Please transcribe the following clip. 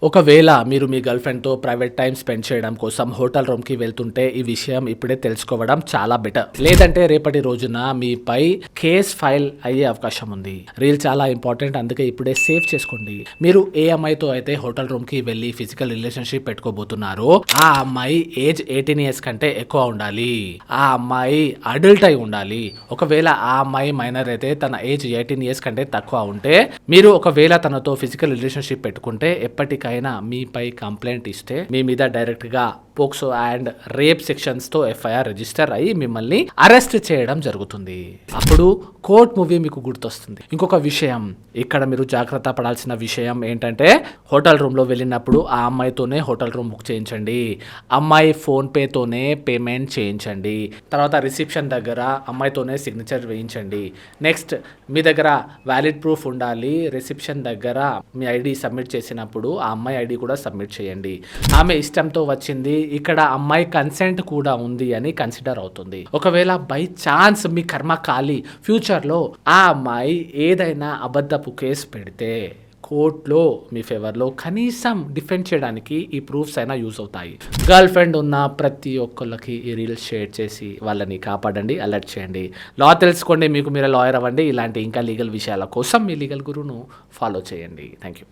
ఒకవేళ మీరు మీ గర్ల్ ఫ్రెండ్తో ప్రైవేట్ టైం స్పెండ్ చేయడం కోసం హోటల్ రూమ్కి వెళ్తుంటే ఈ విషయం ఇప్పుడే తెలుసుకోవడం చాలా బెటర్. లేదంటే రేపటి రోజున మీపై కేస్ ఫైల్ అయ్యే అవకాశం ఉంది. రీల్ చాలా ఇంపార్టెంట్, అందుకే ఇప్పుడే సేవ్ చేసుకోండి. మీరు ఏ అమ్మాయితో అయితే హోటల్ రూమ్కి వెళ్ళి ఫిజికల్ రిలేషన్షిప్ పెట్టుకోబోతున్నారో ఆ అమ్మాయి ఏజ్ 18 years కంటే ఎక్కువ ఉండాలి. ఆ అమ్మాయి అడల్ట్ అయి ఉండాలి. ఒకవేళ ఆ అమ్మాయి మైనర్ అయితే తన ఏజ్ 18 years కంటే తక్కువ ఉంటే మీరు ఒకవేళ తనతో ఫిజికల్ రిలేషన్షిప్ పెట్టుకుంటే ఎప్పటికైనా మీపై కంప్లైంట్ ఇస్తే మీ మీద డైరెక్ట్ గా పోక్సో అండ్ రేప్ సెక్షన్స్ తో ఎఫ్ఐఆర్ రిజిస్టర్ అయ్యి మిమ్మల్ని అరెస్ట్ చేయడం జరుగుతుంది. అప్పుడు కోర్ట్ మూవీ మీకు గుర్తొస్తుంది. ఇంకొక విషయం ఇక్కడ మీరు జాగ్రత్త పడాల్సిన విషయం ఏంటంటే హోటల్ రూమ్ లో వెళ్ళినప్పుడు ఆ అమ్మాయితోనే హోటల్ రూమ్ బుక్ చేయించండి. అమ్మాయి ఫోన్ పే తోనే పేమెంట్ చేయించండి. తర్వాత రిసెప్షన్ దగ్గర అమ్మాయితోనే సిగ్నేచర్ వేయించండి. నెక్స్ట్ మీ దగ్గర వ్యాలిడ్ ప్రూఫ్ ఉండాలి. రిసెప్షన్ దగ్గర మీ ఐడి సబ్మిట్ చేసినప్పుడు ఆ అమ్మాయి ఐడి కూడా సబ్మిట్ చేయండి. ఆమె ఇష్టంతో వచ్చింది, ఇక్కడ అమ్మాయి కన్సెంట్ కూడా ఉంది అని కన్సిడర్ అవుతుంది. ఒకవేళ బై ఛాన్స్ మీ కర్మ కాలి ఫ్యూచర్లో ఆ అమ్మాయి ఏదైనా అబద్ధపు కేసు పెడితే కోర్టులో మీ ఫేవర్లో కనీసం డిఫెండ్ చేయడానికి ఈ ప్రూఫ్స్ అయినా యూజ్ అవుతాయి. గర్ల్ ఫ్రెండ్ ఉన్న ప్రతి ఒక్కళ్ళకి ఈ రీల్స్ షేర్ చేసి వాళ్ళని కాపాడండి, అలర్ట్ చేయండి. లా తెలుసుకోండి, మీకు మీరే లాయర్ అవ్వండి. ఇలాంటి ఇంకా లీగల్ విషయాల కోసం మీ లీగల్ గురువును ఫాలో చేయండి. Thank you.